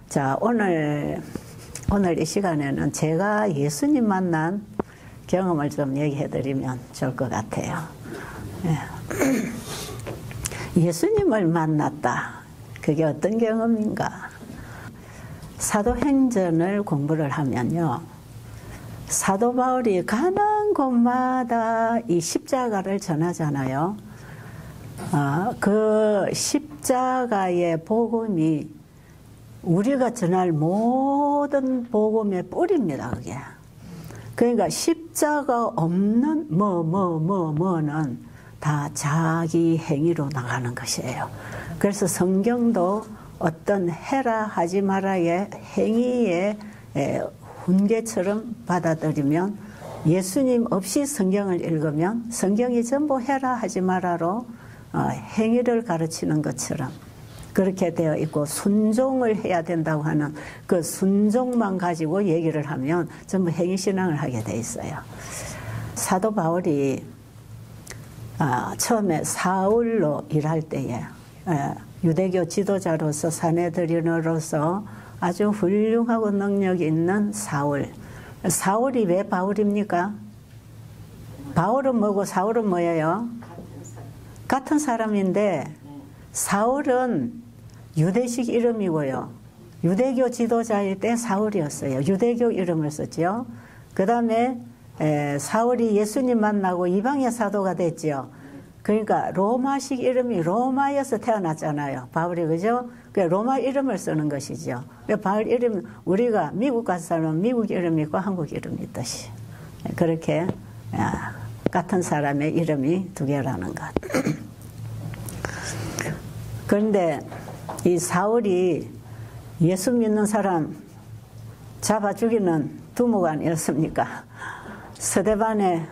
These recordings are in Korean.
자, 오늘 이 시간에는 제가 예수님 만난 경험을 좀 얘기해 드리면 좋을 것 같아요. 예수님을 만났다. 그게 어떤 경험인가? 사도행전을 공부를 하면요, 사도 바울이 가는 곳마다 이 십자가를 전하잖아요. 그 십자가의 복음이 우리가 전할 모든 복음의 뿌리입니다, 그게. 그러니까 십자가 없는 뭐는 다 자기 행위로 나가는 것이에요. 그래서 성경도 어떤 해라 하지 마라의 행위의 훈계처럼 받아들이면, 예수님 없이 성경을 읽으면 성경이 전부 해라 하지 마라로 행위를 가르치는 것처럼 그렇게 되어 있고, 순종을 해야 된다고 하는 그 순종만 가지고 얘기를 하면 전부 행위신앙을 하게 돼 있어요. 사도 바울이 처음에 사울로 일할 때에 유대교 지도자로서 사내들인으로서 아주 훌륭하고 능력 있는 사울이 왜 바울입니까? 바울은 뭐고 사울은 뭐예요? 같은 사람인데, 사울은 유대식 이름이고요, 유대교 지도자일 때 사울이었어요. 유대교 이름을 썼죠. 그 다음에 사울이 예수님 만나고 이방의 사도가 됐죠. 그러니까 로마식 이름이 로마에서 태어났잖아요, 바울이. 그죠? 로마 이름을 쓰는 것이죠. 바울 이름, 우리가 미국 가서 살면 미국 이름이 있고 한국 이름이 있듯이, 그렇게 같은 사람의 이름이 두 개라는 것. 그런데 이 사울이 예수 믿는 사람 잡아 죽이는 두모가 아니었습니까? 스데반의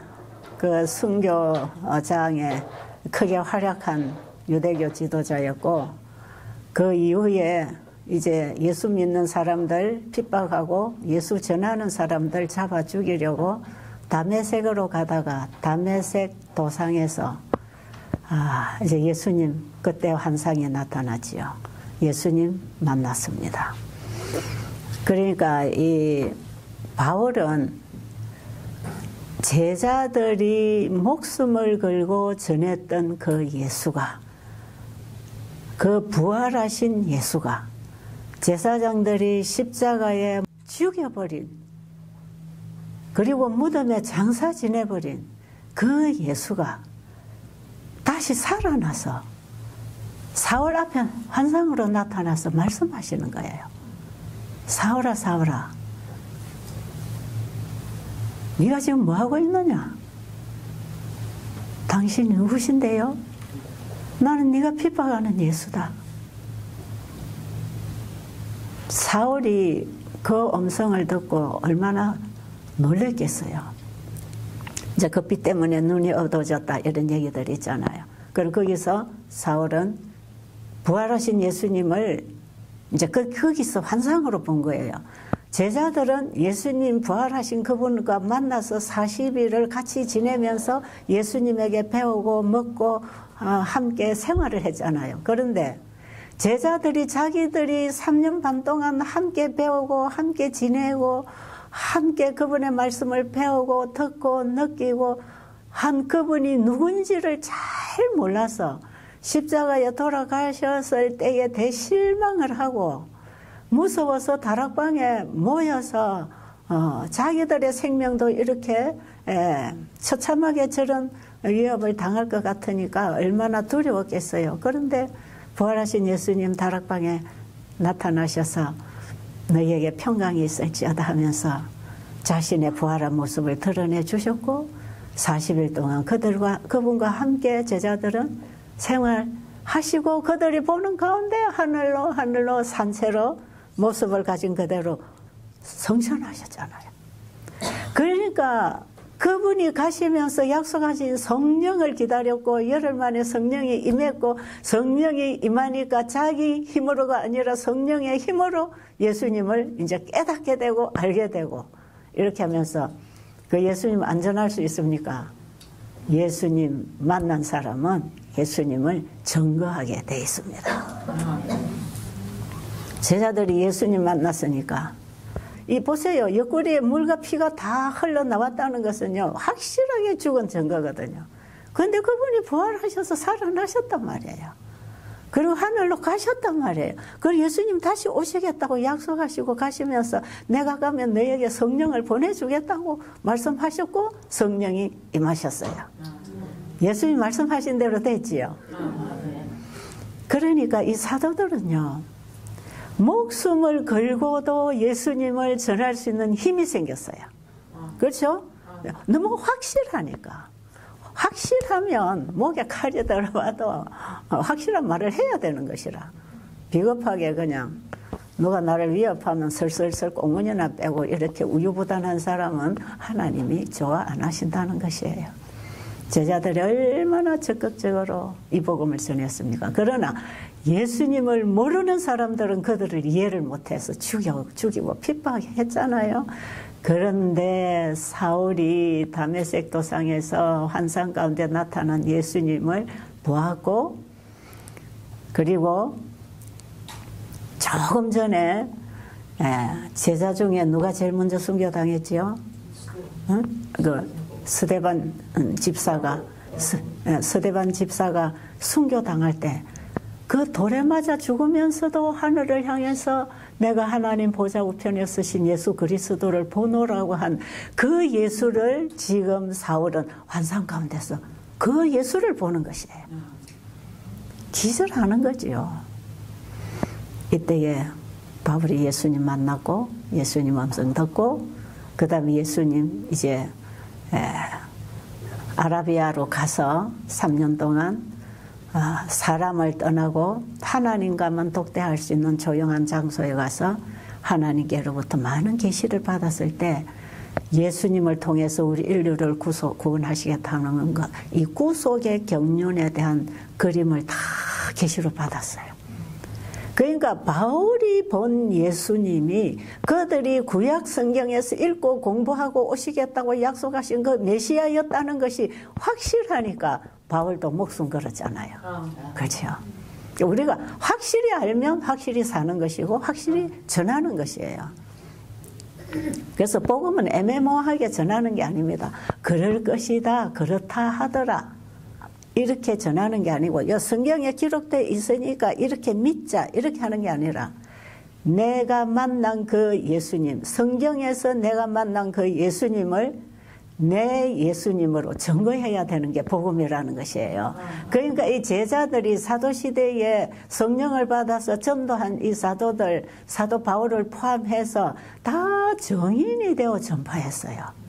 그 순교장에 크게 활약한 유대교 지도자였고, 그 이후에 이제 예수 믿는 사람들 핍박하고 예수 전하는 사람들 잡아 죽이려고 다메섹으로 가다가 다메섹 도상에서 이제 예수님 그때 환상이 나타났지요. 예수님 만났습니다. 그러니까 이 바울은 제자들이 목숨을 걸고 전했던 그 예수가, 그 부활하신 예수가, 제사장들이 십자가에 죽여버린, 그리고 무덤에 장사 지내버린 그 예수가 다시 살아나서 사울 앞에 환상으로 나타나서 말씀하시는 거예요. 사울아, 사울아, 네가 지금 뭐하고 있느냐? 당신이 누구신데요? 나는 네가 핍박하는 예수다. 사울이 그 음성을 듣고 얼마나 놀랬겠어요. 이제 그 빛 때문에 눈이 어두워졌다, 이런 얘기들이 있잖아요. 그럼 거기서 사울은 부활하신 예수님을 이제 거기서 환상으로 본 거예요. 제자들은 예수님 부활하신 그분과 만나서 40일을 같이 지내면서 예수님에게 배우고 먹고 함께 생활을 했잖아요. 그런데 제자들이 자기들이 3년 반 동안 함께 배우고 함께 지내고 함께 그분의 말씀을 배우고 듣고 느끼고 한 그분이 누군지를 잘 몰라서 십자가에 돌아가셨을 때에 대실망을 하고 무서워서 다락방에 모여서 자기들의 생명도 이렇게 처참하게 저런 위협을 당할 것 같으니까 얼마나 두려웠겠어요. 그런데 부활하신 예수님 다락방에 나타나셔서 너희에게 평강이 있을지어다 하면서 자신의 부활한 모습을 드러내 주셨고, 40일 동안 그분과 함께 제자들은 생활하시고, 그들이 보는 가운데 하늘로 산채로 모습을 가진 그대로 성천하셨잖아요. 그러니까 그분이 가시면서 약속하신 성령을 기다렸고, 열흘 만에 성령이 임했고, 성령이 임하니까 자기 힘으로가 아니라 성령의 힘으로 예수님을 이제 깨닫게 되고 알게 되고, 이렇게 하면서 그 예수님 안전할 수 있습니까? 예수님 만난 사람은 예수님을 증거하게 돼 있습니다. 제자들이 예수님 만났으니까 이 보세요. 옆구리에 물과 피가 다 흘러나왔다는 것은요 확실하게 죽은 증거거든요. 그런데 그분이 부활하셔서 살아나셨단 말이에요. 그리고 하늘로 가셨단 말이에요. 그리고 예수님 다시 오시겠다고 약속하시고 가시면서 내가 가면 너에게 성령을 보내주겠다고 말씀하셨고 성령이 임하셨어요. 예수님 말씀하신 대로 됐지요. 그러니까 이 사도들은요 목숨을 걸고도 예수님을 전할 수 있는 힘이 생겼어요. 그렇죠? 너무 확실하니까. 확실하면 목에 칼이 들어와도 확실한 말을 해야 되는 것이라. 비겁하게 그냥 누가 나를 위협하면 슬슬슬 꽁무니나 빼고 이렇게 우유부단한 사람은 하나님이 좋아 안 하신다는 것이에요. 제자들이 얼마나 적극적으로 이 복음을 전했습니까? 그러나 예수님을 모르는 사람들은 그들을 이해를 못해서 죽이고 핍박했잖아요. 그런데 사울이 다메섹 도상에서 환상 가운데 나타난 예수님을 보았고, 그리고 조금 전에 제자 중에 누가 제일 먼저 순교당했지요? 응? 그 스데반 집사가 순교당할 때 그 돌에 맞아 죽으면서도 하늘을 향해서 내가 하나님 보좌 우편에 서신 예수 그리스도를 보노라고 한 그 예수를 지금 사울은 환상 가운데서 그 예수를 보는 것이에요. 기절하는 거지요. 이때에 바울이 예수님 만났고 예수님 음성 듣고 그 다음에 예수님 이제 아라비아로 가서 3년 동안 사람을 떠나고 하나님과만 독대할 수 있는 조용한 장소에 가서 하나님께로부터 많은 계시를 받았을 때 예수님을 통해서 우리 인류를 구원하시겠다는 것, 이 구속의 경륜에 대한 그림을 다 계시로 받았어요. 그러니까 바울이 본 예수님이 그들이 구약 성경에서 읽고 공부하고 오시겠다고 약속하신 그 메시아였다는 것이 확실하니까 바울도 목숨 걸었잖아요. 그렇죠? 우리가 확실히 알면 확실히 사는 것이고 확실히 전하는 것이에요. 그래서 복음은 애매모호하게 전하는 게 아닙니다. 그럴 것이다, 그렇다 하더라, 이렇게 전하는 게 아니고 성경에 기록되어 있으니까 이렇게 믿자 이렇게 하는 게 아니라 내가 만난 그 예수님, 성경에서 내가 만난 그 예수님을 내 예수님으로 증거해야 되는 게 복음이라는 것이에요. 그러니까 이 제자들이 사도시대에 성령을 받아서 전도한 이 사도들, 사도 바울을 포함해서 다 증인이 되어 전파했어요.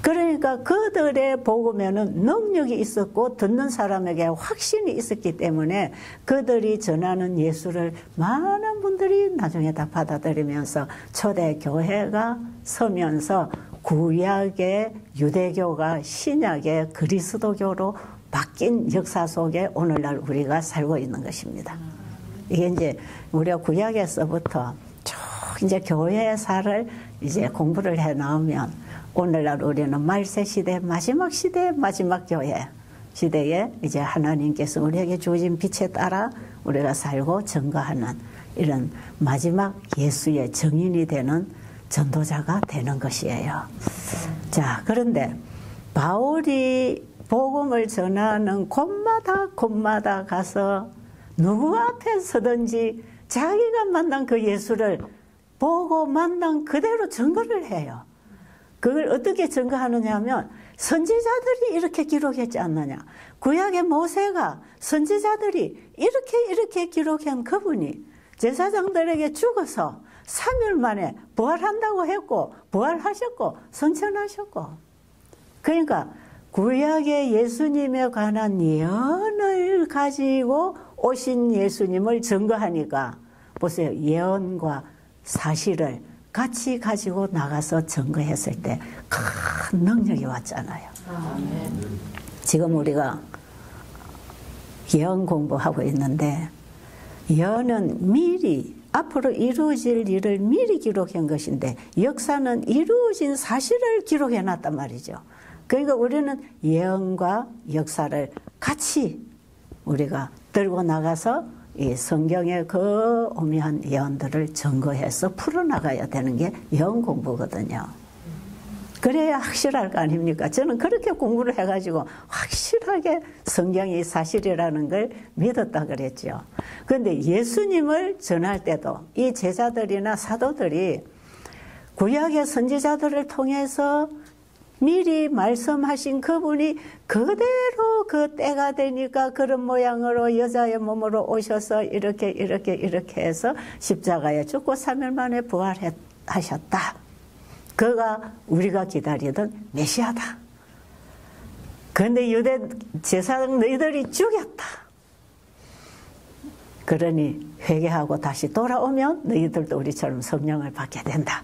그러니까 그들의 복음에는 능력이 있었고 듣는 사람에게 확신이 있었기 때문에 그들이 전하는 예수를 많은 분들이 나중에 다 받아들이면서 초대교회가 서면서 구약의 유대교가 신약의 그리스도교로 바뀐 역사 속에 오늘날 우리가 살고 있는 것입니다. 이게 이제 우리가 구약에서부터 쭉 이제 교회사를 이제 공부를 해 나오면 오늘날 우리는 말세 시대, 마지막 시대, 마지막 교회 시대에 이제 하나님께서 우리에게 주어진 빛에 따라 우리가 살고 증거하는 이런 마지막 예수의 증인이 되는 전도자가 되는 것이에요. 자, 그런데 바울이 복음을 전하는 곳마다 가서 누구 앞에 서든지 자기가 만난 그 예수를 보고 만난 그대로 증거를 해요. 그걸 어떻게 증거하느냐 하면 선지자들이 이렇게 기록했지 않느냐. 구약의 모세가 선지자들이 이렇게 기록한 그분이 제사장들에게 죽어서 3일 만에 부활한다고 했고 부활하셨고 선천하셨고, 그러니까 구약의 예수님에 관한 예언을 가지고 오신 예수님을 증거하니까 보세요. 예언과 사실을 같이 가지고 나가서 증거했을 때 큰 능력이 왔잖아요. 지금 우리가 예언 공부하고 있는데 예언은 미리 앞으로 이루어질 일을 미리 기록한 것인데 역사는 이루어진 사실을 기록해 놨단 말이죠. 그러니까 우리는 예언과 역사를 같이 우리가 들고 나가서 이 성경의 그 오묘한 예언들을 증거해서 풀어나가야 되는 게 예언 공부거든요. 그래야 확실할 거 아닙니까? 저는 그렇게 공부를 해가지고 확실하게 성경이 사실이라는 걸 믿었다 그랬죠. 그런데 예수님을 전할 때도 이 제자들이나 사도들이 구약의 선지자들을 통해서 미리 말씀하신 그분이 그대로 그 때가 되니까 그런 모양으로 여자의 몸으로 오셔서 이렇게 해서 십자가에 죽고 3일 만에 부활하셨다. 그가 우리가 기다리던 메시아다. 그런데 유대 제사장 너희들이 죽였다. 그러니 회개하고 다시 돌아오면 너희들도 우리처럼 성령을 받게 된다.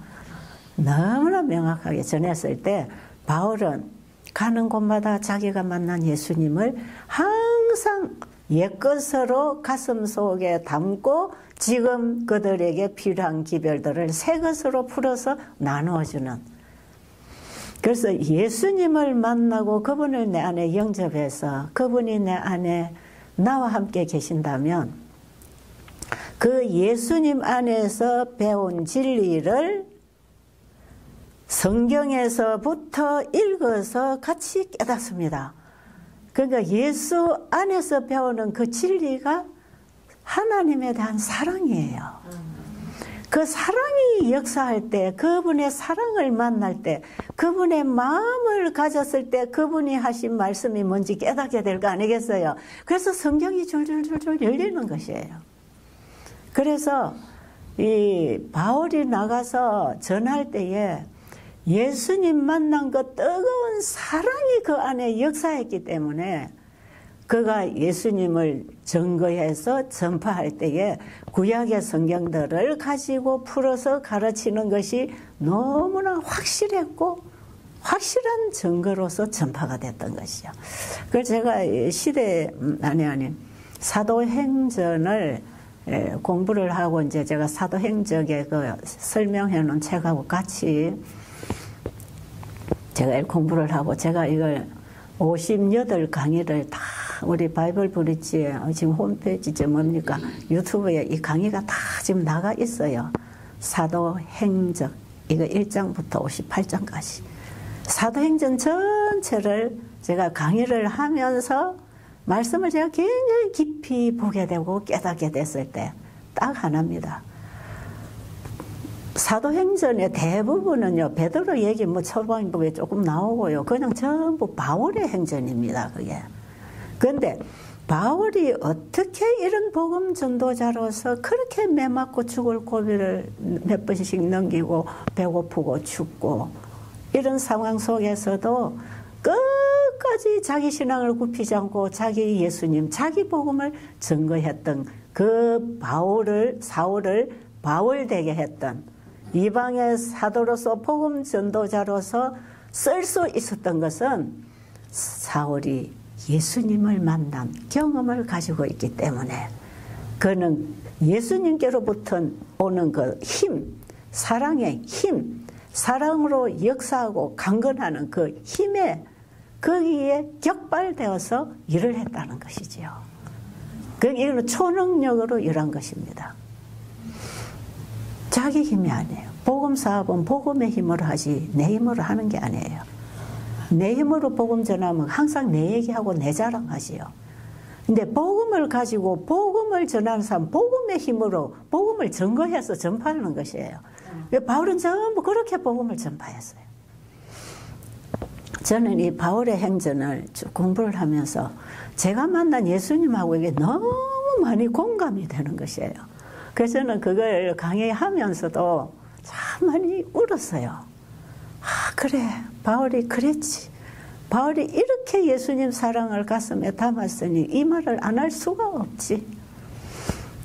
너무나 명확하게 전했을 때 바울은 가는 곳마다 자기가 만난 예수님을 항상 옛것으로 가슴속에 담고 지금 그들에게 필요한 기별들을 새 것으로 풀어서 나누어주는. 그래서 예수님을 만나고 그분을 내 안에 영접해서 그분이 내 안에 나와 함께 계신다면 그 예수님 안에서 배운 진리를 성경에서부터 읽어서 같이 깨닫습니다. 그러니까 예수 안에서 배우는 그 진리가 하나님에 대한 사랑이에요. 그 사랑이 역사할 때, 그분의 사랑을 만날 때, 그분의 마음을 가졌을 때 그분이 하신 말씀이 뭔지 깨닫게 될 거 아니겠어요? 그래서 성경이 줄줄줄줄 열리는 것이에요. 그래서 이 바울이 나가서 전할 때에 예수님 만난 그 뜨거운 사랑이 그 안에 역사했기 때문에 그가 예수님을 증거해서 전파할 때에 구약의 성경들을 가지고 풀어서 가르치는 것이 너무나 확실했고 확실한 증거로서 전파가 됐던 것이죠. 그래서 제가 사도행전을 공부를 하고 이제 제가 사도행전에 그 설명해 놓은 책하고 같이 제가 공부를 하고 제가 이걸 58강의를 다 우리 바이블 브릿지에 지금 홈페이지에 뭡니까? 유튜브에 이 강의가 다 지금 나가 있어요. 사도행전 이거 1장부터 58장까지 사도행전 전체를 제가 강의를 하면서 말씀을 제가 굉장히 깊이 보게 되고 깨닫게 됐을 때 딱 하나입니다. 사도행전의 대부분은요, 베드로 얘기 초반부에 조금 나오고요. 그냥 전부 바울의 행전입니다, 그게. 그런데 바울이 어떻게 이런 복음 전도자로서 그렇게 매 맞고 죽을 고비를 몇 번씩 넘기고 배고프고 춥고 이런 상황 속에서도 끝까지 자기 신앙을 굽히지 않고 자기 예수님, 자기 복음을 증거했던 그 사울을 바울되게 했던 이방의 사도로서 복음 전도자로서 쓸 수 있었던 것은 사울이 예수님을 만난 경험을 가지고 있기 때문에 그는 예수님께로부터 오는 그 힘, 사랑의 힘, 사랑으로 역사하고 강건하는 그 힘에 거기에 격발되어서 일을 했다는 것이지요. 이거는 초능력으로 일한 것입니다. 자기 힘이 아니에요. 복음 사업은 복음의 힘으로 하지 내 힘으로 하는 게 아니에요. 내 힘으로 복음 전하면 항상 내 얘기하고 내 자랑하지요. 근데 복음을 가지고 복음을 전하는 사람 복음의 힘으로 복음을 증거해서 전파하는 것이에요. 바울은 전부 그렇게 복음을 전파했어요. 저는 이 바울의 행전을 쭉 공부를 하면서 제가 만난 예수님하고 이게 너무 많이 공감이 되는 것이에요. 그래서 저는 그걸 강의하면서도 참 많이 울었어요. 아, 그래. 바울이 그랬지. 바울이 이렇게 예수님 사랑을 가슴에 담았으니 이 말을 안 할 수가 없지.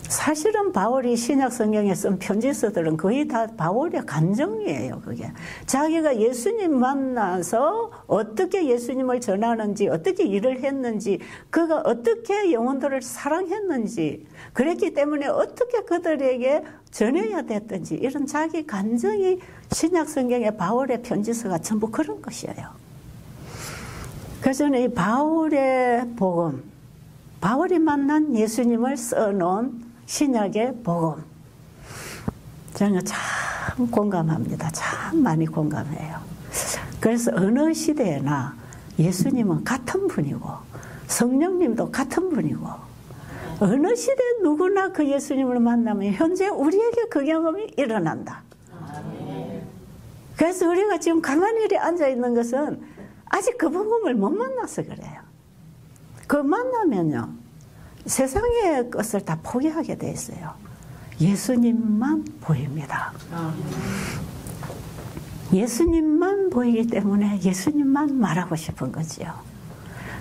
사실은 바울이 신약 성경에 쓴 편지서들은 거의 다 바울의 감정이에요. 그게 자기가 예수님 만나서 어떻게 예수님을 전하는지 어떻게 일을 했는지 그가 어떻게 영혼들을 사랑했는지 그랬기 때문에 어떻게 그들에게 전해야 됐든지 이런 자기 감정이 신약 성경의 바울의 편지서가 전부 그런 것이에요. 그래서 이 바울의 복음 바울이 만난 예수님을 써놓은 신약의 복음. 저는 참 공감합니다. 참 많이 공감해요. 그래서 어느 시대에나 예수님은 같은 분이고 성령님도 같은 분이고 어느 시대 누구나 그 예수님을 만나면 현재 우리에게 그 경험이 일어난다. 그래서 우리가 지금 가만히 이렇게 앉아있는 것은 아직 그 복음을 못 만나서 그래요. 그 만나면요 세상의 것을 다 포기하게 돼 있어요. 예수님만 보입니다. 예수님만 보이기 때문에 예수님만 말하고 싶은 거지요.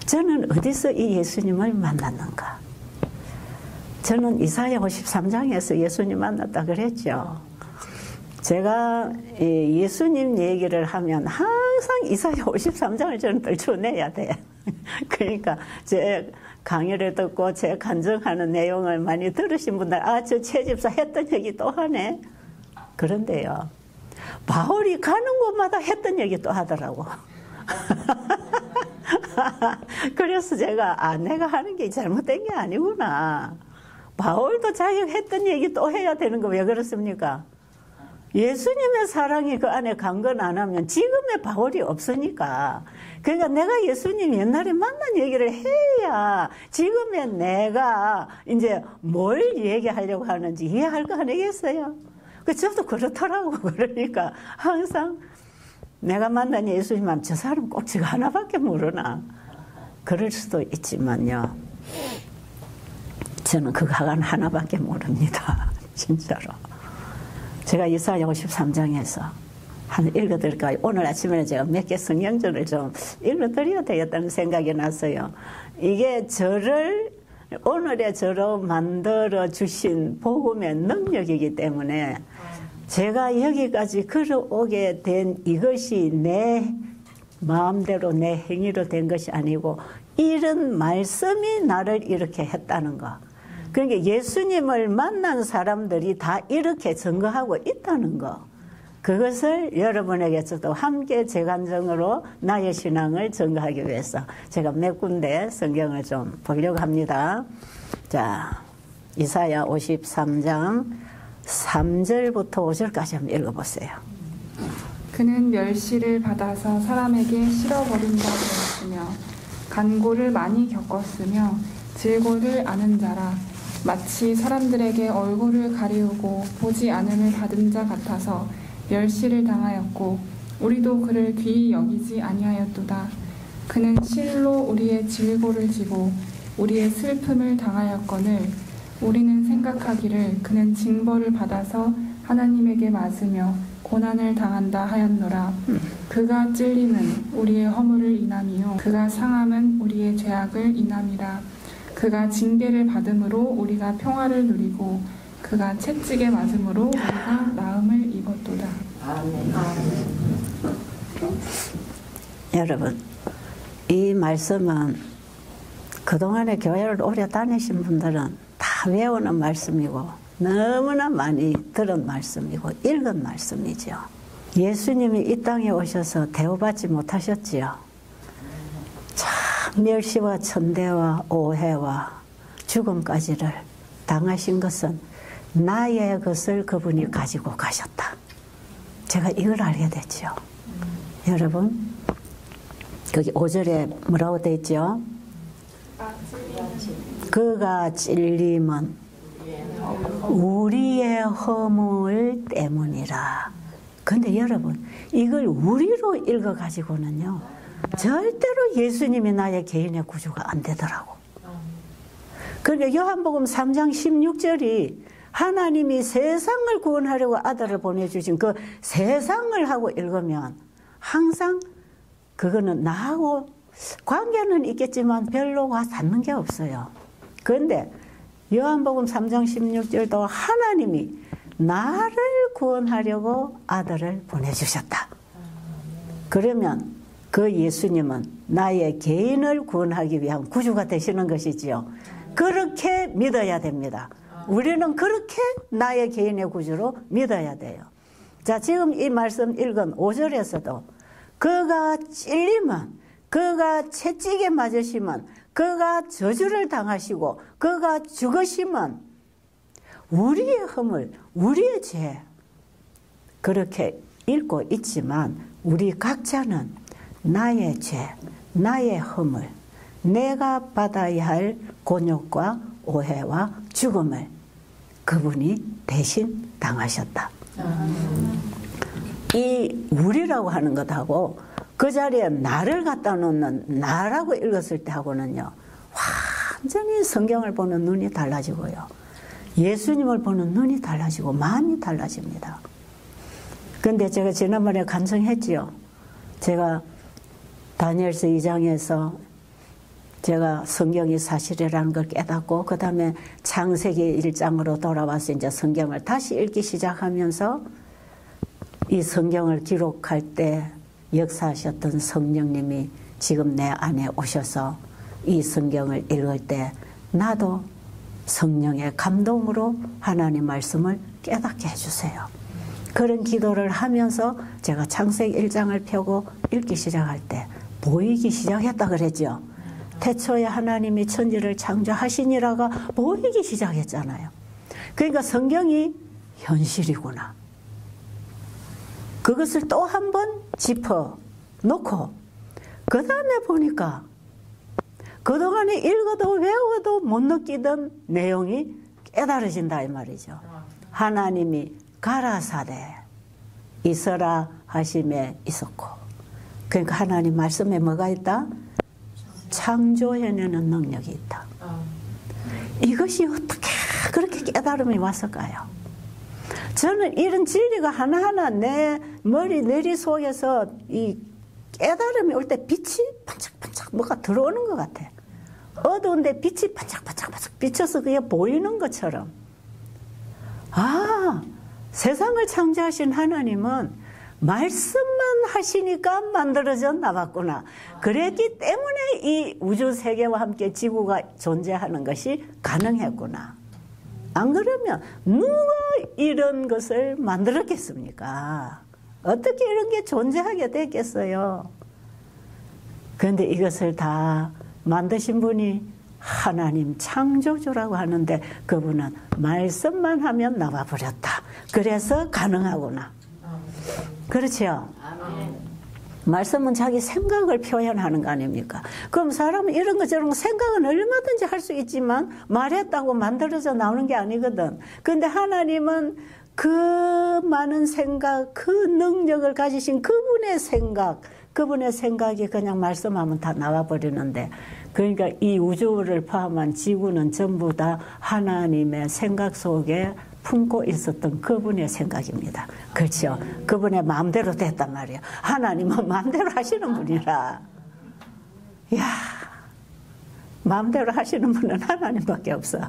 저는 어디서 이 예수님을 만났는가? 저는 이사야 53장에서 예수님 만났다 그랬죠. 제가 예수님 얘기를 하면 항상 이사야 53장을 저는 떨쳐내야 돼. 그러니까 제 강의를 듣고 제 간증하는 내용을 많이 들으신 분들 저 최 집사 했던 얘기 또 하네. 그런데요. 바울이 가는 곳마다 했던 얘기 또 하더라고. 그래서 제가 내가 하는 게 잘못된 게 아니구나. 바울도 자기가 했던 얘기 또 해야 되는 거 왜 그렇습니까? 예수님의 사랑이 그 안에 간 건 안 하면 지금의 바울이 없으니까. 그러니까 내가 예수님 옛날에 만난 얘기를 해야 지금의 내가 이제 뭘 얘기하려고 하는지 이해할 거 아니겠어요? 저도 그렇더라고. 그러니까 항상 내가 만난 예수님만 저 사람 꼭 저거 하나밖에 모르나. 그럴 수도 있지만요. 저는 그거 하나밖에 모릅니다. 진짜로. 제가 이사야 53장에서 한 읽어드릴까요? 오늘 아침에 제가 몇 개 성경절을 좀 읽어드려야 되겠다는 생각이 났어요. 이게 오늘의 저로 만들어 주신 복음의 능력이기 때문에 제가 여기까지 걸어오게 된 이것이 내 마음대로 내 행위로 된 것이 아니고 이런 말씀이 나를 이렇게 했다는 거. 그러니까 예수님을 만난 사람들이 다 이렇게 증거하고 있다는 거. 그것을 여러분에게서도 함께 재간증으로 나의 신앙을 증거하기 위해서 제가 몇 군데 성경을 좀 보려고 합니다. 자, 이사야 53장 3절부터 5절까지 한번 읽어보세요. 그는 멸시를 받아서 사람에게 실어버린다고 했으며 간고를 많이 겪었으며 질고를 아는 자라 마치 사람들에게 얼굴을 가리우고 보지 않음을 받은 자 같아서 멸시를 당하였고 우리도 그를 귀히 여기지 아니하였도다. 그는 실로 우리의 질고를 지고 우리의 슬픔을 당하였거늘 우리는 생각하기를 그는 징벌을 받아서 하나님에게 맞으며 고난을 당한다 하였노라. 그가 찔림은 우리의 허물을 인함이요 그가 상함은 우리의 죄악을 인함이라. 그가 징계를 받음으로 우리가 평화를 누리고 그가 채찍에 맞음으로 우리가 나음을 입었도다. 아멘. 여러분, 이 말씀은 그동안에 교회를 오래 다니신 분들은 다 외우는 말씀이고 너무나 많이 들은 말씀이고 읽은 말씀이죠. 예수님이 이 땅에 오셔서 대우받지 못하셨지요. 참 멸시와 천대와 오해와 죽음까지를 당하신 것은 나의 것을 그분이 가지고 가셨다. 제가 이걸 알게 됐죠. 여러분, 거기 5절에 뭐라고 돼 있죠? 그가 찔림은 우리의 허물 때문이라. 근데 여러분, 이걸 우리로 읽어가지고는요, 절대로 예수님이 나의 개인의 구주가 안 되더라고. 그러니까 요한복음 3장 16절이 하나님이 세상을 구원하려고 아들을 보내주신 그 세상을 하고 읽으면 항상 그거는 나하고 관계는 있겠지만 별로 와 닿는 게 없어요. 그런데 요한복음 3장 16절도 하나님이 나를 구원하려고 아들을 보내주셨다. 그러면 그 예수님은 나의 개인을 구원하기 위한 구주가 되시는 것이지요. 그렇게 믿어야 됩니다. 우리는 그렇게 나의 개인의 구주로 믿어야 돼요. 자, 지금 이 말씀 읽은 5절에서도 그가 찔림은 그가 채찍에 맞으시면, 그가 저주를 당하시고 그가 죽으시면 우리의 허물, 우리의 죄 그렇게 읽고 있지만 우리 각자는 나의 죄, 나의 허물, 내가 받아야 할 곤욕과 오해와 죽음을 그분이 대신 당하셨다. 이 우리라고 하는 것하고 그 자리에 나를 갖다 놓는 나라고 읽었을 때 하고는요, 완전히 성경을 보는 눈이 달라지고요, 예수님을 보는 눈이 달라지고 마음이 달라집니다. 그런데 제가 지난번에 간증했지요. 제가 다니엘서 2장에서 제가 성경이 사실이라는 걸 깨닫고 그 다음에 창세기 1장으로 돌아와서 이제 성경을 다시 읽기 시작하면서 이 성경을 기록할 때 역사하셨던 성령님이 지금 내 안에 오셔서 이 성경을 읽을 때 나도 성령의 감동으로 하나님 말씀을 깨닫게 해주세요. 그런 기도를 하면서 제가 창세기 1장을 펴고 읽기 시작할 때 보이기 시작했다 그랬죠. 태초에 하나님이 천지를 창조하시니라가 보이기 시작했잖아요. 그러니까 성경이 현실이구나. 그것을 또 한 번 짚어놓고 그 다음에 보니까 그동안에 읽어도 외워도 못 느끼던 내용이 깨달아진다 이 말이죠. 하나님이 가라사대 있어라 하심에 있었고, 그러니까 하나님 말씀에 뭐가 있다? 창조해내는 능력이 있다. 이것이 어떻게 그렇게 깨달음이 왔을까요? 저는 이런 진리가 하나하나 내 머리 내리 속에서 이 깨달음이 올 때 빛이 반짝반짝 뭐가 들어오는 것 같아. 어두운데 빛이 반짝반짝 비쳐서 그게 보이는 것처럼. 아, 세상을 창조하신 하나님은 말씀만 하시니까 만들어졌나 봤구나. 그랬기 때문에 이 우주 세계와 함께 지구가 존재하는 것이 가능했구나. 안 그러면 누가 이런 것을 만들었겠습니까? 어떻게 이런 게 존재하게 됐겠어요? 그런데 이것을 다 만드신 분이 하나님 창조주라고 하는데 그분은 말씀만 하면 나와버렸다. 그래서 가능하구나. 그렇죠? 말씀은 자기 생각을 표현하는 거 아닙니까? 그럼 사람은 이런 거 저런 거 생각은 얼마든지 할 수 있지만 말했다고 만들어져 나오는 게 아니거든. 그런데 하나님은 그 많은 생각, 그 능력을 가지신 그분의 생각이 그냥 말씀하면 다 나와버리는데, 그러니까 이 우주를 포함한 지구는 전부 다 하나님의 생각 속에 품고 있었던 그분의 생각입니다. 그렇죠? 그분의 마음대로 됐단 말이에요. 하나님은 마음대로 하시는 분이라. 이야, 마음대로 하시는 분은 하나님밖에 없어.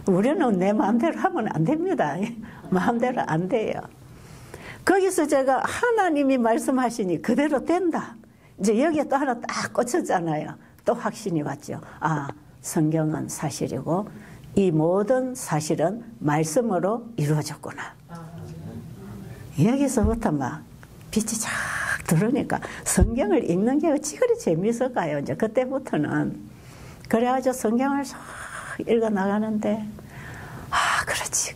우리는 내 마음대로 하면 안 됩니다. 마음대로 안 돼요. 거기서 제가 하나님이 말씀하시니 그대로 된다. 이제 여기에 또 하나 딱 꽂혔잖아요. 또 확신이 왔죠. 아, 성경은 사실이고 이 모든 사실은 말씀으로 이루어졌구나. 여기서부터 막 빛이 쫙 들어오니까 성경을 읽는 게 어찌 그리 재미있을까요? 이제 그때부터는. 그래가지고 성경을 쫙 읽어 나가는데, 아, 그렇지.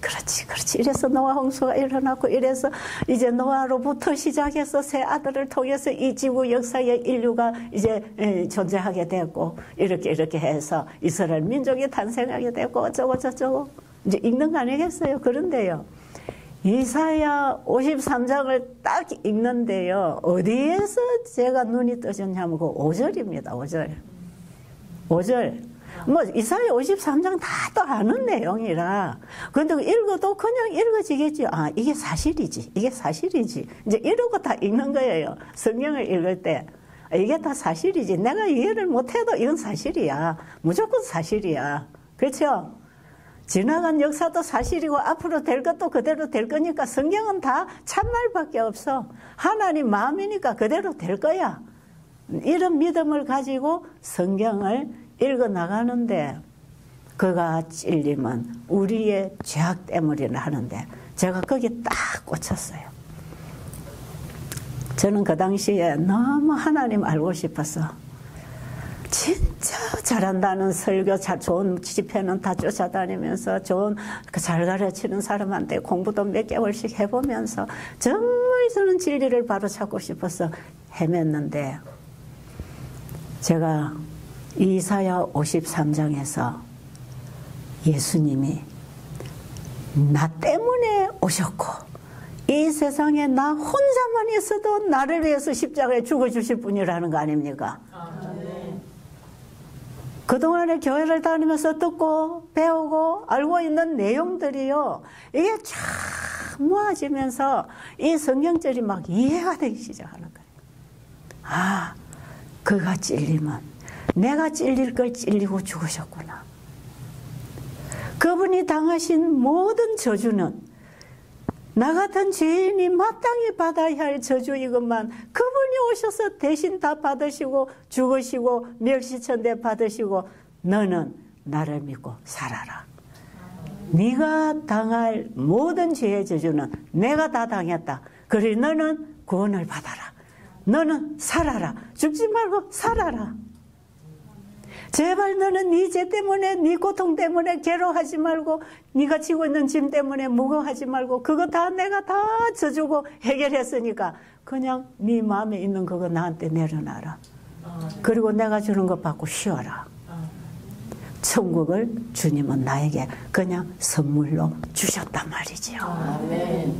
이래서 노아 홍수가 일어났고, 이래서 이제 노아로부터 시작해서 새 아들을 통해서 이 지구 역사의 인류가 이제 존재하게 됐고, 이렇게 해서 이스라엘 민족이 탄생하게 됐고, 어쩌고 저쩌고. 이제 읽는 거 아니겠어요? 그런데요, 이사야 53장을 딱 읽는데요, 어디에서 제가 눈이 떠졌냐면 그 5절입니다. 5절. 뭐 이사야 53장 다 또 아는 내용이라. 그런데 읽어도 그냥 읽어지겠지. 아, 이게 사실이지. 이제 이러고 다 읽는 거예요. 성경을 읽을 때. 이게 다 사실이지. 내가 이해를 못해도 이건 사실이야. 무조건 사실이야. 그렇죠? 지나간 역사도 사실이고 앞으로 될 것도 그대로 될 거니까 성경은 다 참말밖에 없어. 하나님 마음이니까 그대로 될 거야. 이런 믿음을 가지고 성경을 읽어 나가는데, 그가 찔림은 우리의 죄악 때문이라 하는데 제가 거기 딱 꽂혔어요. 저는 그 당시에 너무 하나님 알고 싶어서 잘한다는 설교, 좋은 집회는 다 쫓아다니면서 좋은 잘 가르치는 사람한테 공부도 몇 개월씩 해보면서 정말 저는 진리를 바로잡고 싶어서 헤맸는데, 제가 이사야 53장에서 예수님이 나 때문에 오셨고 이 세상에 나 혼자만 있어도 나를 위해서 십자가에 죽어주실 분이라는 거 아닙니까? 그동안에 교회를 다니면서 듣고 배우고 알고 있는 내용들이요, 이게 쫙 모아지면서 이 성경절이 막 이해가 되기 시작하는 거예요. 아, 그가 찔리면 내가 찔릴 걸 찔리고 죽으셨구나. 그분이 당하신 모든 저주는 나 같은 죄인이 마땅히 받아야 할 저주 이것만 그분이 오셔서 대신 다 받으시고 죽으시고 멸시천대 받으시고 너는 나를 믿고 살아라. 네가 당할 모든 죄의 저주는 내가 다 당했다. 그래 너는 구원을 받아라. 너는 살아라. 죽지 말고 살아라. 제발 너는 네 죄 때문에, 네 고통 때문에 괴로워하지 말고, 네가 지고 있는 짐 때문에 무거워하지 말고, 그거 다 내가 다 져주고 해결했으니까 그냥 네 마음에 있는 그거 나한테 내려놔라. 그리고 내가 주는 것 받고 쉬어라. 천국을 주님은 나에게 그냥 선물로 주셨단 말이지요. 아멘.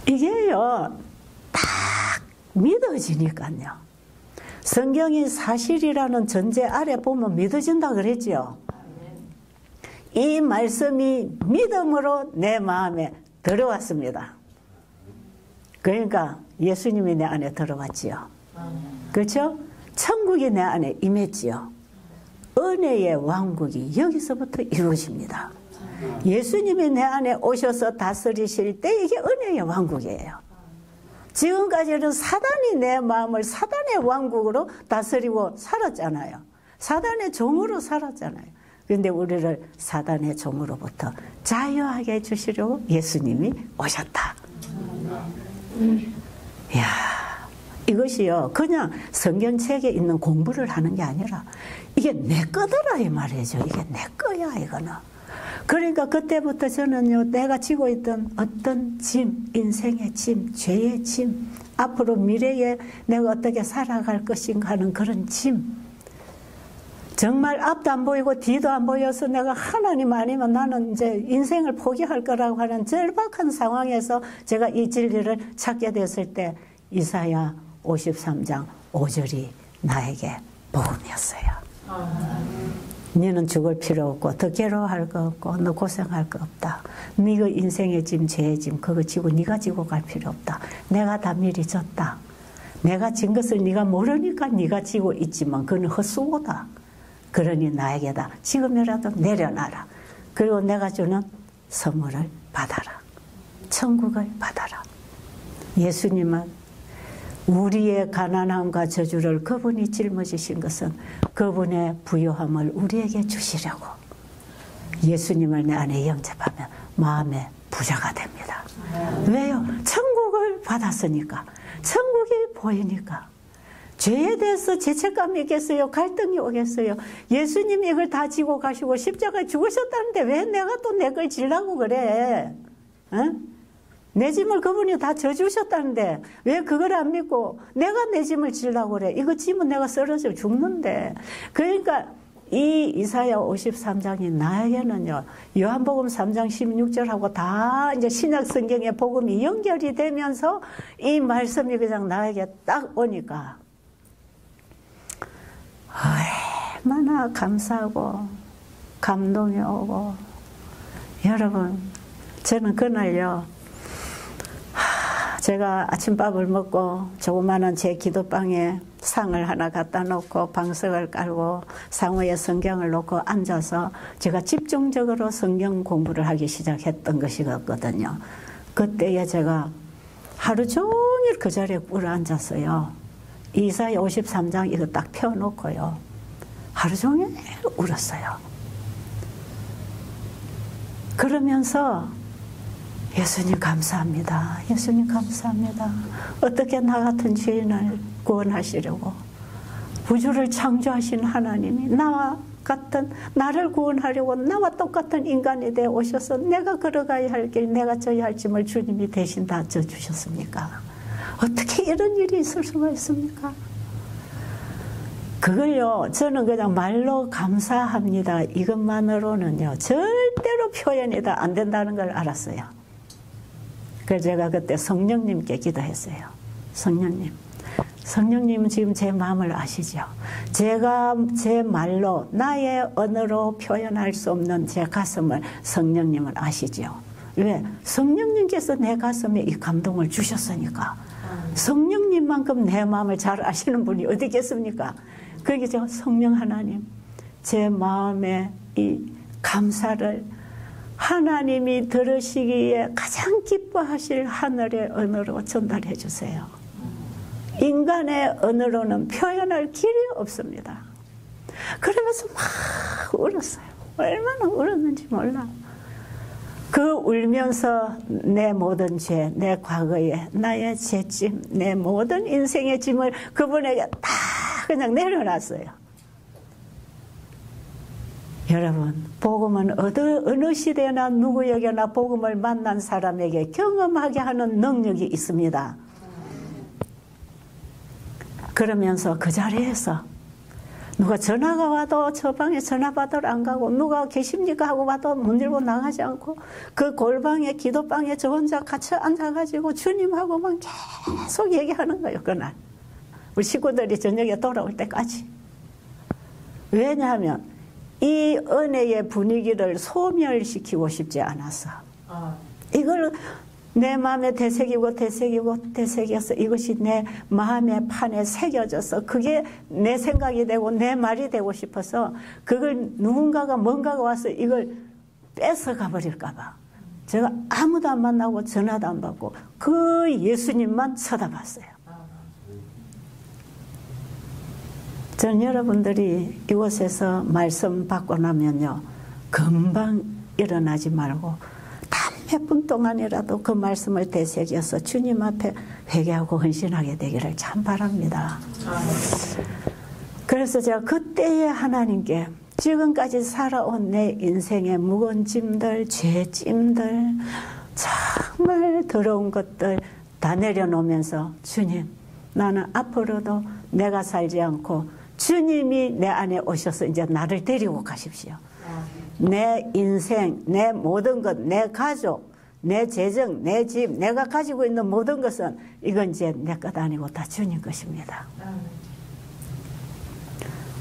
이게요, 딱 믿어지니까요. 성경이 사실이라는 전제 아래 보면 믿어진다 그랬죠. 이 말씀이 믿음으로 내 마음에 들어왔습니다. 그러니까 예수님이 내 안에 들어왔지요. 그렇죠? 천국이 내 안에 임했지요. 은혜의 왕국이 여기서부터 이루어집니다. 예수님이 내 안에 오셔서 다스리실 때 이게 은혜의 왕국이에요. 지금까지는 사단이 내 마음을 사단의 왕국으로 다스리고 살았잖아요. 사단의 종으로 살았잖아요. 그런데 우리를 사단의 종으로부터 자유하게 해주시려고 예수님이 오셨다. 이야, 이것이요, 그냥 성경책에 있는 공부를 하는 게 아니라 이게 내 거더라 이 말이죠. 이게 내 거야 이거는. 그러니까 그때부터 저는요, 내가 지고 있던 어떤 짐, 인생의 짐, 죄의 짐, 앞으로 미래에 내가 어떻게 살아갈 것인가 하는 그런 짐, 정말 앞도 안 보이고 뒤도 안 보여서 내가 하나님 아니면 나는 이제 인생을 포기할 거라고 하는 절박한 상황에서 제가 이 진리를 찾게 됐을 때 이사야 53장 5절이 나에게 복음이었어요. 너는 죽을 필요 없고 더 괴로워할 거 없고 너 고생할 거 없다. 네가 인생의 짐, 죄의 짐 그거 지고 네가 지고 갈 필요 없다. 내가 다 미리 졌다. 내가 진 것을 네가 모르니까 네가 지고 있지만 그건 헛수고다. 그러니 나에게다 지금이라도 내려놔라. 그리고 내가 주는 선물을 받아라. 천국을 받아라. 예수님은 우리의 가난함과 저주를 그분이 짊어지신 것은 그분의 부요함을 우리에게 주시려고. 예수님을 내 안에 영접하면 마음의 부자가 됩니다. 왜요? 천국을 받았으니까. 천국이 보이니까. 죄에 대해서 죄책감이 있겠어요? 갈등이 오겠어요? 예수님이 이걸 다 지고 가시고 십자가에 죽으셨다는데 왜 내가 또 내 걸 지려고 그래? 응? 내 짐을 그분이 다 져주셨다는데 왜 그걸 안 믿고 내가 내 짐을 지려고 그래? 이거 짐은 내가 쓰러져 죽는데. 그러니까 이 이사야 53장이 나에게는요, 요한복음 3장 16절하고 다 이제 신약 성경의 복음이 연결이 되면서 이 말씀이 그냥 나에게 딱 오니까 얼마나 감사하고 감동이 오고. 여러분, 저는 그날요, 제가 아침밥을 먹고 조그마한 제 기도방에 상을 하나 갖다 놓고 방석을 깔고 상호에 성경을 놓고 앉아서 제가 집중적으로 성경 공부를 하기 시작했던 것이거든요. 그때에 제가 하루 종일 그 자리에 꿇어 앉았어요. 이사야 53장 이거 딱 펴놓고요. 하루 종일 울었어요. 그러면서 예수님 감사합니다. 예수님 감사합니다. 어떻게 나 같은 죄인을 구원하시려고 우주를 창조하신 하나님이 나와 같은 나를 구원하려고 나와 똑같은 인간이 되어 오셔서 내가 걸어가야 할 길, 내가 져야 할 짐을 주님이 대신 다 져주셨습니까? 어떻게 이런 일이 있을 수가 있습니까? 그걸요, 저는 그냥 말로 감사합니다. 이것만으로는요, 절대로 표현이 다 안 된다는 걸 알았어요. 그래서 제가 그때 성령님께 기도했어요. 성령님은 지금 제 마음을 아시죠? 제가 제 말로, 나의 언어로 표현할 수 없는 제 가슴을 성령님은 아시죠? 왜? 성령님께서 내 가슴에 이 감동을 주셨으니까. 성령님만큼 내 마음을 잘 아시는 분이 어디 있겠습니까? 그게 저 성령 하나님, 제 마음에 이 감사를 하나님이 들으시기에 가장 기뻐하실 하늘의 언어로 전달해 주세요. 인간의 언어로는 표현할 길이 없습니다. 그러면서 막 울었어요. 얼마나 울었는지 몰라. 그 울면서 내 모든 죄, 내 과거에 나의 죄짐, 내 모든 인생의 짐을 그분에게 다 그냥 내려놨어요. 여러분, 복음은 어느 시대나 누구에게나 복음을 만난 사람에게 경험하게 하는 능력이 있습니다. 그러면서 그 자리에서 누가 전화가 와도 저 방에 전화 받으러 안 가고, 누가 계십니까 하고 와도 문 열고 나가지 않고, 그 골방에 기도방에 저 혼자 같이 앉아가지고 주님하고 막 계속 얘기하는 거예요. 그날 우리 식구들이 저녁에 돌아올 때까지. 왜냐하면 이 은혜의 분위기를 소멸시키고 싶지 않았어. 이걸 내 마음에 되새겨서 이것이 내 마음의 판에 새겨져서 그게 내 생각이 되고 내 말이 되고 싶어서, 그걸 누군가가 뭔가가 와서 이걸 뺏어가 버릴까 봐 제가 아무도 안 만나고 전화도 안 받고 그 예수님만 쳐다봤어요. 저는 여러분들이 이곳에서 말씀 받고 나면요, 금방 일어나지 말고 단 몇 분 동안이라도 그 말씀을 되새겨서 주님 앞에 회개하고 헌신하게 되기를 참 바랍니다. 그래서 제가 그때의 하나님께 지금까지 살아온 내 인생의 무거운 짐들, 죄짐들, 정말 더러운 것들 다 내려놓으면서, 주님, 나는 앞으로도 내가 살지 않고 주님이 내 안에 오셔서 이제 나를 데리고 가십시오. 내 인생, 내 모든 것, 내 가족, 내 재정, 내 집, 내가 가지고 있는 모든 것은 이건 이제 내 것 아니고 다 주님 것입니다.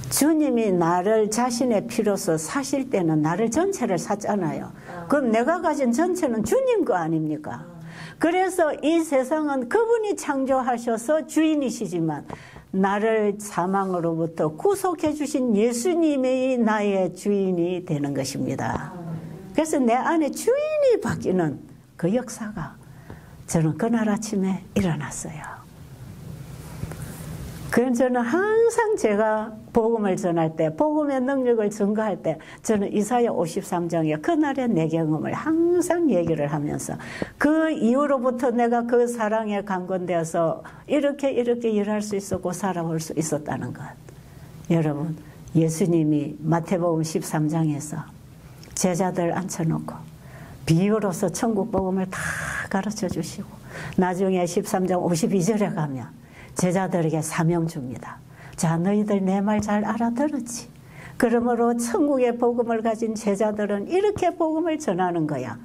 주님이 나를 자신의 피로서 사실 때는 나를 전체를 샀잖아요. 그럼 내가 가진 전체는 주님 거 아닙니까? 그래서 이 세상은 그분이 창조하셔서 주인이시지만 나를 사망으로부터 구속해 주신 예수님이 나의 주인이 되는 것입니다. 그래서 내 안에 주인이 바뀌는 그 역사가 저는 그날 아침에 일어났어요. 그건 저는 항상 제가 복음을 전할 때, 복음의 능력을 증거할 때, 저는 이사야 53장에 그날의 내 경험을 항상 얘기를 하면서, 그 이후로부터 내가 그 사랑에 강건되어서 이렇게 일할 수 있었고 살아올 수 있었다는 것. 여러분, 예수님이 마태복음 13장에서 제자들 앉혀놓고 비유로서 천국 복음을 다 가르쳐 주시고, 나중에 13장 52절에 가면 제자들에게 사명 줍니다. 자, 너희들 내 말 잘 알아들었지? 그러므로 천국의 복음을 가진 제자들은 이렇게 복음을 전하는 거야.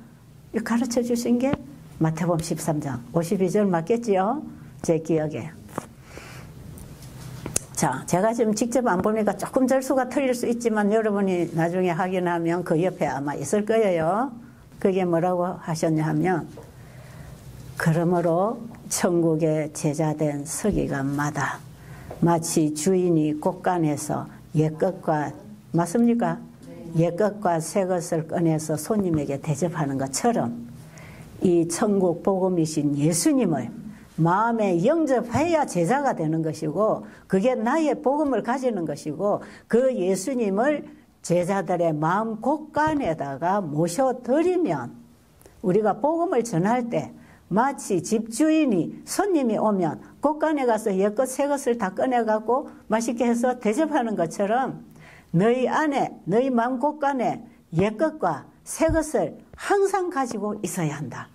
가르쳐 주신 게 마태복음 13장 52절 맞겠지요? 제 기억에. 자, 제가 지금 직접 안 보니까 조금 절수가 틀릴 수 있지만 여러분이 나중에 확인하면 그 옆에 아마 있을 거예요. 그게 뭐라고 하셨냐 하면, 그러므로 천국의 제자된 서기관마다 마치 주인이 곳간에서 옛것과, 맞습니까? 옛것과 새것을 꺼내서 손님에게 대접하는 것처럼 이 천국 복음이신 예수님을 마음에 영접해야 제자가 되는 것이고, 그게 나의 복음을 가지는 것이고, 그 예수님을 제자들의 마음 곳간에다가 모셔드리면, 우리가 복음을 전할 때 마치 집주인이 손님이 오면 곳간에 가서 옛것 새것을 다 꺼내갖고 맛있게 해서 대접하는 것처럼, 너희 안에 너희 마음 곳간에 옛것과 새것을 항상 가지고 있어야 한다.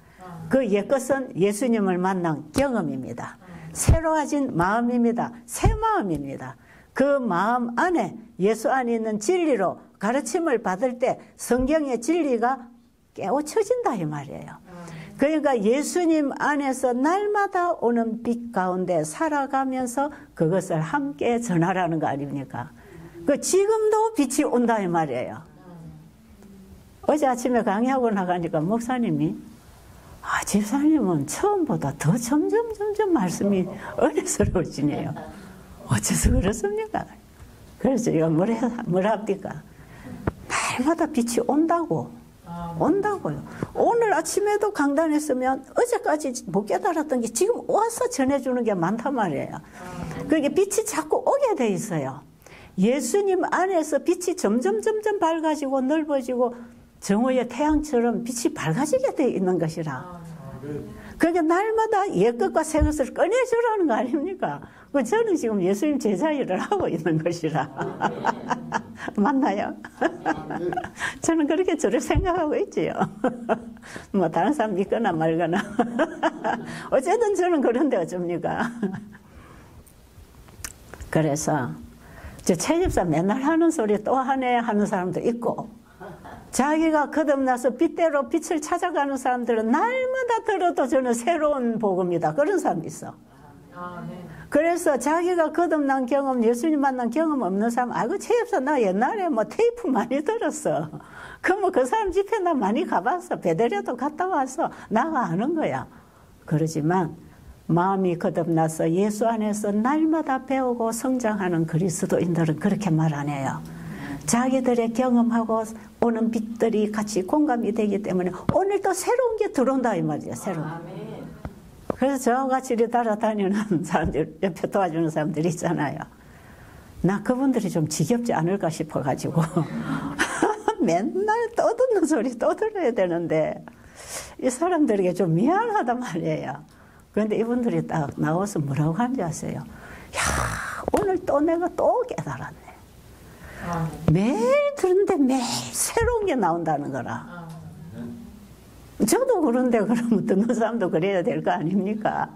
그 옛것은 예수님을 만난 경험입니다. 새로워진 마음입니다. 새 마음입니다. 그 마음 안에 예수 안에 있는 진리로 가르침을 받을 때 성경의 진리가 깨우쳐진다 이 말이에요. 그러니까 예수님 안에서 날마다 오는 빛 가운데 살아가면서 그것을 함께 전하라는 거 아닙니까? 그 지금도 빛이 온다 이 말이에요. 어제 아침에 강의하고 나가니까 목사님이 집사님은 처음보다 더 점점 말씀이 은혜스러워지네요. 어째서 그렇습니까? 그래서 이거 뭐라 합니까? 날마다 빛이 온다고요. 오늘 아침에도 강단했으면 어제까지 못 깨달았던 게 지금 와서 전해주는 게 많단 말이에요. 그게 빛이 자꾸 오게 돼 있어요. 예수님 안에서 빛이 점점 밝아지고 넓어지고 정오의 태양처럼 빛이 밝아지게 돼 있는 것이라. 그러니까 날마다 옛것과 새것을 꺼내주라는 거 아닙니까? 저는 지금 예수님 제자 일을 하고 있는 것이라. 맞나요? 저는 그렇게 저를 생각하고 있지요. 뭐 다른 사람 믿거나 말거나. 어쨌든 저는 그런데 어쩝니까? 그래서 최 집사 맨날 하는 소리 또 하네 하는 사람도 있고, 자기가 거듭나서 빛대로 빛을 찾아가는 사람들은 날마다 들어도 저는 새로운 복음이다 그런 사람이 있어. 그래서 자기가 거듭난 경험, 예수님 만난 경험 없는 사람, 아이고 최 집사 나 옛날에 뭐 테이프 많이 들었어. 그럼 그 사람 집회 나 많이 가봤어. 베드레도 갔다 와서 나가 아는 거야. 그러지만 마음이 거듭나서 예수 안에서 날마다 배우고 성장하는 그리스도인들은 그렇게 말 안 해요. 자기들의 경험하고 오는 빛들이 같이 공감이 되기 때문에 오늘 또 새로운 게 들어온다 이 말이야. 새로운. 그래서 저와 같이 따라다니는 사람들, 옆에 도와주는 사람들이 있잖아요. 나 그분들이 좀 지겹지 않을까 싶어가지고 맨날 또 듣는 소리 또 들어야 되는데 이 사람들에게 좀 미안하단 말이에요. 그런데 이분들이 딱 나와서 뭐라고 하는지 아세요? 야, 오늘 또 내가 또 깨달았네. 매일 들은데 매일 새로운 게 나온다는 거라. 저도 그런데 그러면 듣는 사람도 그래야 될 거 아닙니까?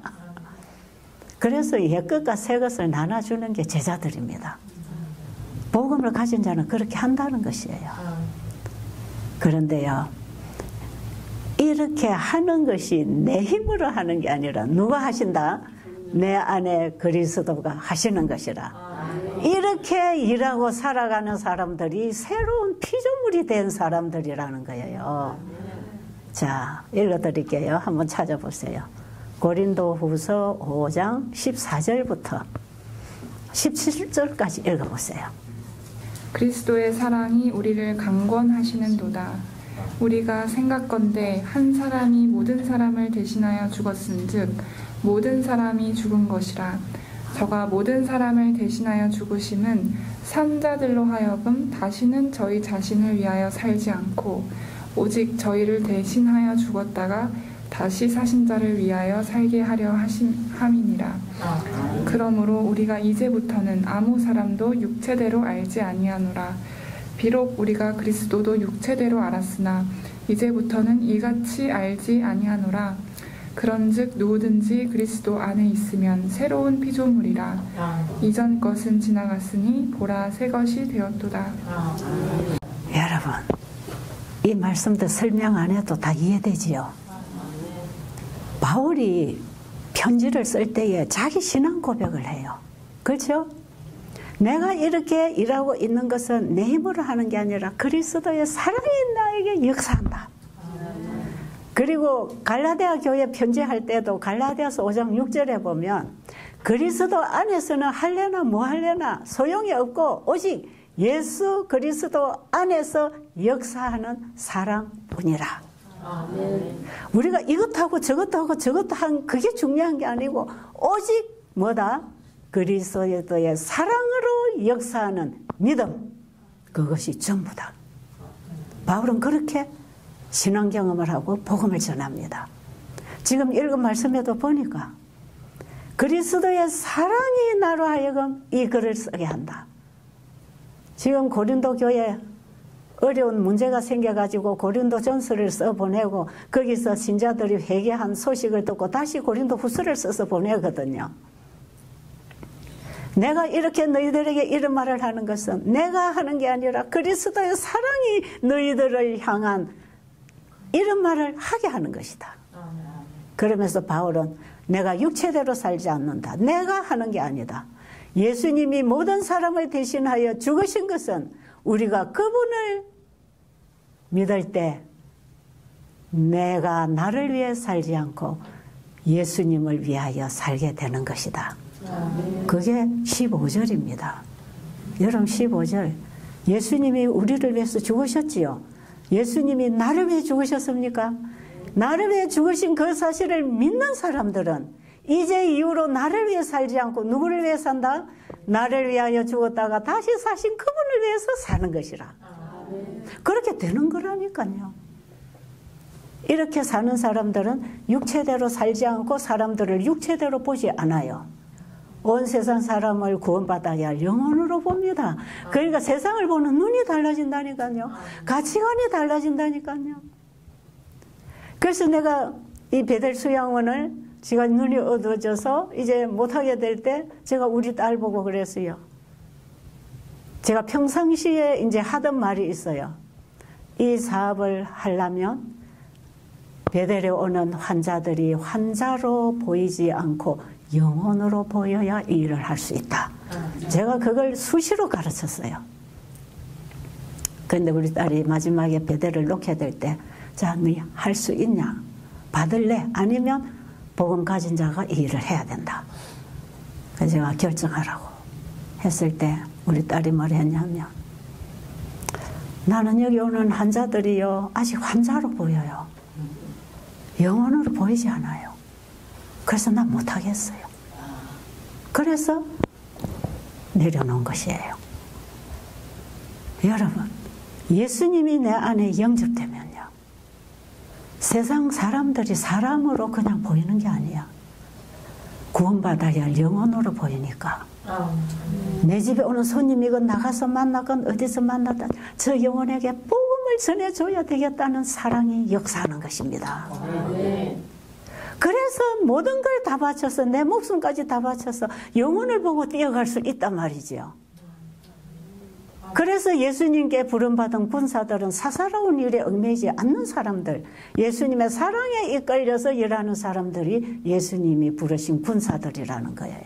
그래서 옛것과 새것을 나눠주는 게 제자들입니다. 복음을 가진 자는 그렇게 한다는 것이에요. 그런데요, 이렇게 하는 것이 내 힘으로 하는 게 아니라 누가 하신다? 내 안에 그리스도가 하시는 것이라. 이렇게 일하고 살아가는 사람들이 새로운 피조물이 된 사람들이라는 거예요. 자, 읽어드릴게요. 한번 찾아보세요. 고린도후서 5장 14절부터 17절까지 읽어보세요. 그리스도의 사랑이 우리를 강권하시는도다. 우리가 생각건대 한 사람이 모든 사람을 대신하여 죽었은즉 모든 사람이 죽은 것이라. 저가 모든 사람을 대신하여 죽으심은 산 자들로 하여금 다시는 저희 자신을 위하여 살지 않고 오직 저희를 대신하여 죽었다가 다시 사신 자를 위하여 살게 하려 함이니라. 그러므로 우리가 이제부터는 아무 사람도 육체대로 알지 아니하노라. 비록 우리가 그리스도도 육체대로 알았으나 이제부터는 이같이 알지 아니하노라. 그런즉 누구든지 그리스도 안에 있으면 새로운 피조물이라. 이전 것은 지나갔으니 보라 새 것이 되었도다. 여러분, 이 말씀도 설명 안 해도 다 이해되지요? 바울이 편지를 쓸 때에 자기 신앙 고백을 해요. 그렇죠? 내가 이렇게 일하고 있는 것은 내 힘으로 하는 게 아니라 그리스도의 사랑이 나에게 역사한다. 그리고 갈라디아 교회 편지할 때도 갈라디아서 5장 6절에 보면 그리스도 안에서는 할래나 뭐 할래나 소용이 없고 오직 예수 그리스도 안에서 역사하는 사랑뿐이라. 우리가 이것하고 저것도 한 그게 중요한 게 아니고 오직 뭐다? 그리스도의 사랑으로 역사하는 믿음, 그것이 전부다. 바울은 그렇게 신앙 경험을 하고 복음을 전합니다. 지금 읽은 말씀에도 보니까 그리스도의 사랑이 나로 하여금 이 글을 쓰게 한다. 지금 고린도 교회 어려운 문제가 생겨가지고 고린도 전서를 써보내고 거기서 신자들이 회개한 소식을 듣고 다시 고린도 후서를 써서 보내거든요. 내가 이렇게 너희들에게 이런 말을 하는 것은 내가 하는 게 아니라 그리스도의 사랑이 너희들을 향한 이런 말을 하게 하는 것이다. 그러면서 바울은 내가 육체대로 살지 않는다. 내가 하는 게 아니다. 예수님이 모든 사람을 대신하여 죽으신 것은 우리가 그분을 믿을 때 내가 나를 위해 살지 않고 예수님을 위하여 살게 되는 것이다. 그게 15절입니다. 여러분 15절. 예수님이 우리를 위해서 죽으셨지요. 예수님이 나를 위해 죽으셨습니까? 나를 위해 죽으신 그 사실을 믿는 사람들은 이제 이후로 나를 위해 살지 않고 누구를 위해 산다? 나를 위하여 죽었다가 다시 사신 그분을 위해서 사는 것이라. 그렇게 되는 거라니까요. 이렇게 사는 사람들은 육체대로 살지 않고 사람들을 육체대로 보지 않아요. 온 세상 사람을 구원받아야 영혼으로 봅니다. 그러니까 세상을 보는 눈이 달라진다니까요. 가치관이 달라진다니까요. 그래서 내가 이 베델 수양원을 제가 눈이 어두워져서 이제 못하게 될 때 제가 우리 딸 보고 그랬어요. 제가 평상시에 이제 하던 말이 있어요. 이 사업을 하려면 베델에 오는 환자들이 환자로 보이지 않고 영혼으로 보여야 이 일을 할 수 있다. 제가 그걸 수시로 가르쳤어요. 그런데 우리 딸이 마지막에 베델을 놓게 될 때 자, 너 할 수 있냐? 받을래? 아니면 복음 가진 자가 이 일을 해야 된다. 그래서 제가 결정하라고 했을 때 우리 딸이 뭘 했냐면 나는 여기 오는 환자들이요 아직 환자로 보여요. 영혼으로 보이지 않아요. 그래서 난 못하겠어요. 그래서 내려놓은 것이에요. 여러분, 예수님이 내 안에 영접되면요. 세상 사람들이 사람으로 그냥 보이는 게 아니야. 구원받아야 할 영혼으로 보이니까. 내 집에 오는 손님이건 나가서 만나건 어디서 만나든 저 영혼에게 복음을 전해줘야 되겠다는 사랑이 역사하는 것입니다. 그래서 모든 걸 다 바쳐서 내 목숨까지 다 바쳐서 영혼을 보고 뛰어갈 수 있단 말이죠. 그래서 예수님께 부름받은 군사들은 사사로운 일에 얽매이지 않는 사람들, 예수님의 사랑에 이끌려서 일하는 사람들이 예수님이 부르신 군사들이라는 거예요.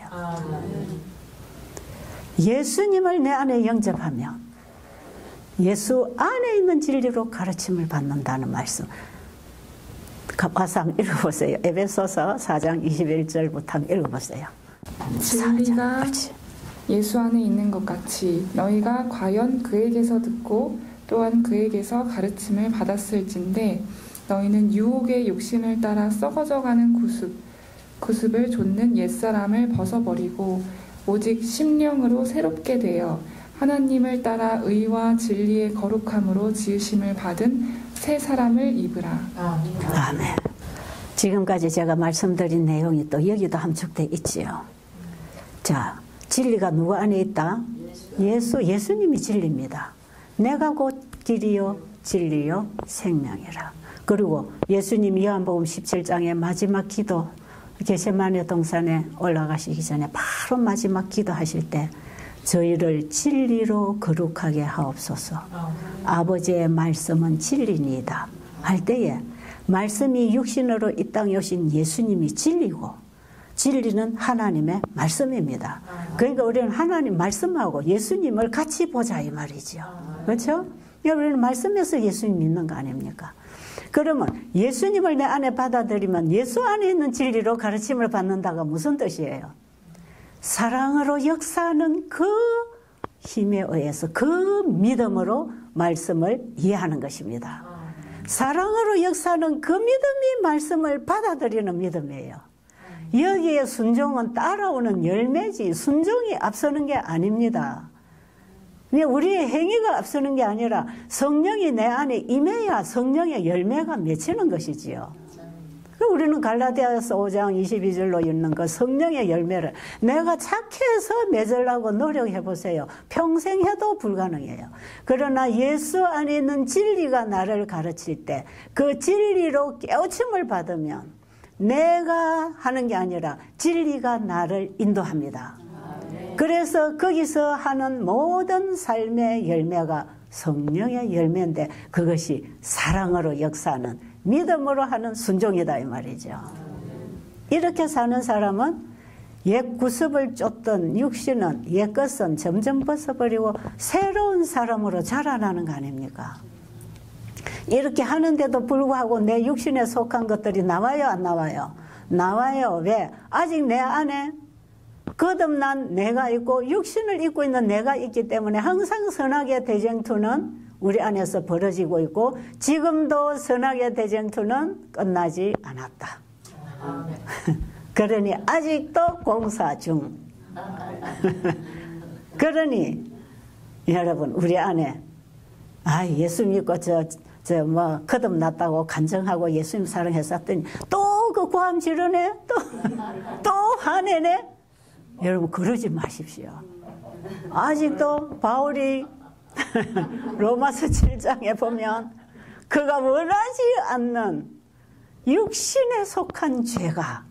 예수님을 내 안에 영접하면 예수 안에 있는 진리로 가르침을 받는다는 말씀. 와서 한번 읽어보세요. 에베소서 4장 21절부터 한번 읽어보세요. 진리가 예수 안에 있는 것 같이 너희가 과연 그에게서 듣고 또한 그에게서 가르침을 받았을진데 너희는 유혹의 욕심을 따라 썩어져가는 구습을 좇는 옛사람을 벗어버리고 오직 심령으로 새롭게 되어 하나님을 따라 의와 진리의 거룩함으로 지으심을 받은 새 사람을 입으라. 아멘. 지금까지 제가 말씀드린 내용이 또 여기도 함축되어 있지요. 자, 진리가 누구 안에 있다? 예수님이 진리입니다. 내가 곧 길이요 진리요 생명이라. 그리고 예수님이 요한복음 17장의 마지막 기도, 겟세마네 동산에 올라가시기 전에 바로 마지막 기도하실 때 저희를 진리로 거룩하게 하옵소서. 아버지의 말씀은 진리니이다 할 때에 말씀이 육신으로 이 땅에 오신 예수님이 진리고 진리는 하나님의 말씀입니다. 그러니까 우리는 하나님 말씀하고 예수님을 같이 보자 이 말이죠. 그렇죠? 우리는 말씀에서 예수님 믿는 거 아닙니까? 그러면 예수님을 내 안에 받아들이면 예수 안에 있는 진리로 가르침을 받는다가 무슨 뜻이에요? 사랑으로 역사하는 그 힘에 의해서 그 믿음으로 말씀을 이해하는 것입니다. 사랑으로 역사하는 그 믿음이 말씀을 받아들이는 믿음이에요. 여기에 순종은 따라오는 열매지 순종이 앞서는 게 아닙니다. 우리의 행위가 앞서는 게 아니라 성령이 내 안에 임해야 성령의 열매가 맺히는 것이지요. 우리는 갈라디아서 5장 22절로 있는 그 성령의 열매를 내가 착해서 맺으려고 노력해 보세요. 평생 해도 불가능해요. 그러나 예수 안에 있는 진리가 나를 가르칠 때 그 진리로 깨우침을 받으면 내가 하는 게 아니라 진리가 나를 인도합니다. 그래서 거기서 하는 모든 삶의 열매가 성령의 열매인데 그것이 사랑으로 역사하는 믿음으로 하는 순종이다 이 말이죠. 이렇게 사는 사람은 옛 구습을 쫓던 육신은 옛 것은 점점 벗어버리고 새로운 사람으로 자라나는 거 아닙니까? 이렇게 하는데도 불구하고 내 육신에 속한 것들이 나와요 안 나와요? 나와요. 왜? 아직 내 안에 거듭난 내가 있고 육신을 입고 있는 내가 있기 때문에 항상 선악의 대쟁투는 우리 안에서 벌어지고 있고 지금도 선악의 대쟁투는 끝나지 않았다. 그러니 아직도 공사 중. 그러니 여러분 우리 안에 예수 믿고 거듭났다고 간증하고 예수님 사랑했었더니 또 그 고함 지르네 또 화내네. 여러분 그러지 마십시오. 아직도 바울이 로마서 7장에 보면 그가 원하지 않는 육신에 속한 죄가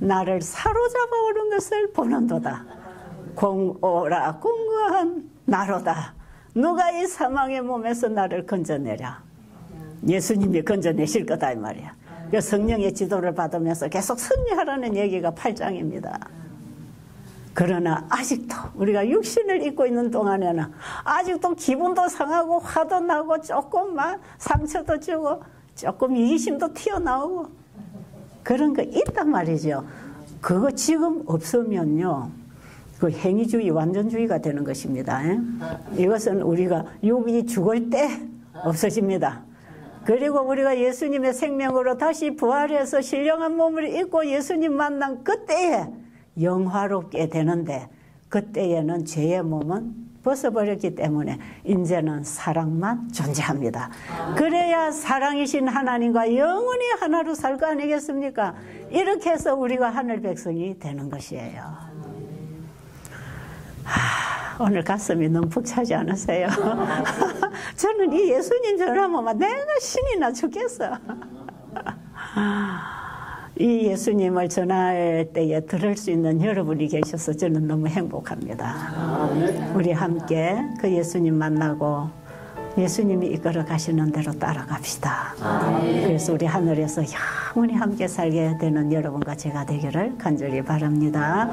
나를 사로잡아 오는 것을 보는도다. 공오라 공고한 나로다. 누가 이 사망의 몸에서 나를 건져내랴. 예수님이 건져내실 거다 이 말이야. 성령의 지도를 받으면서 계속 승리하라는 얘기가 8장입니다. 그러나 아직도 우리가 육신을 입고 있는 동안에는 아직도 기분도 상하고 화도 나고 조금만 상처도 주고 조금 이기심도 튀어나오고 그런 거 있단 말이죠. 그거 지금 없으면요 그 행위주의 완전주의가 되는 것입니다. 이것은 우리가 육이 죽을 때 없어집니다. 그리고 우리가 예수님의 생명으로 다시 부활해서 신령한 몸을 입고 예수님 만난 그때에 영화롭게 되는데 그때에는 죄의 몸은 벗어버렸기 때문에 이제는 사랑만 존재합니다. 그래야 사랑이신 하나님과 영원히 하나로 살 거 아니겠습니까? 이렇게 해서 우리가 하늘 백성이 되는 것이에요. 오늘 가슴이 너무 벅차지 않으세요? 저는 이 예수님 전화하면 내가 신이 나 죽겠어. 이 예수님을 전할 때에 들을 수 있는 여러분이 계셔서 저는 너무 행복합니다. 우리 함께 그 예수님 만나고 예수님이 이끌어 가시는 대로 따라갑시다. 그래서 우리 하늘에서 영원히 함께 살게 되는 여러분과 제가 되기를 간절히 바랍니다.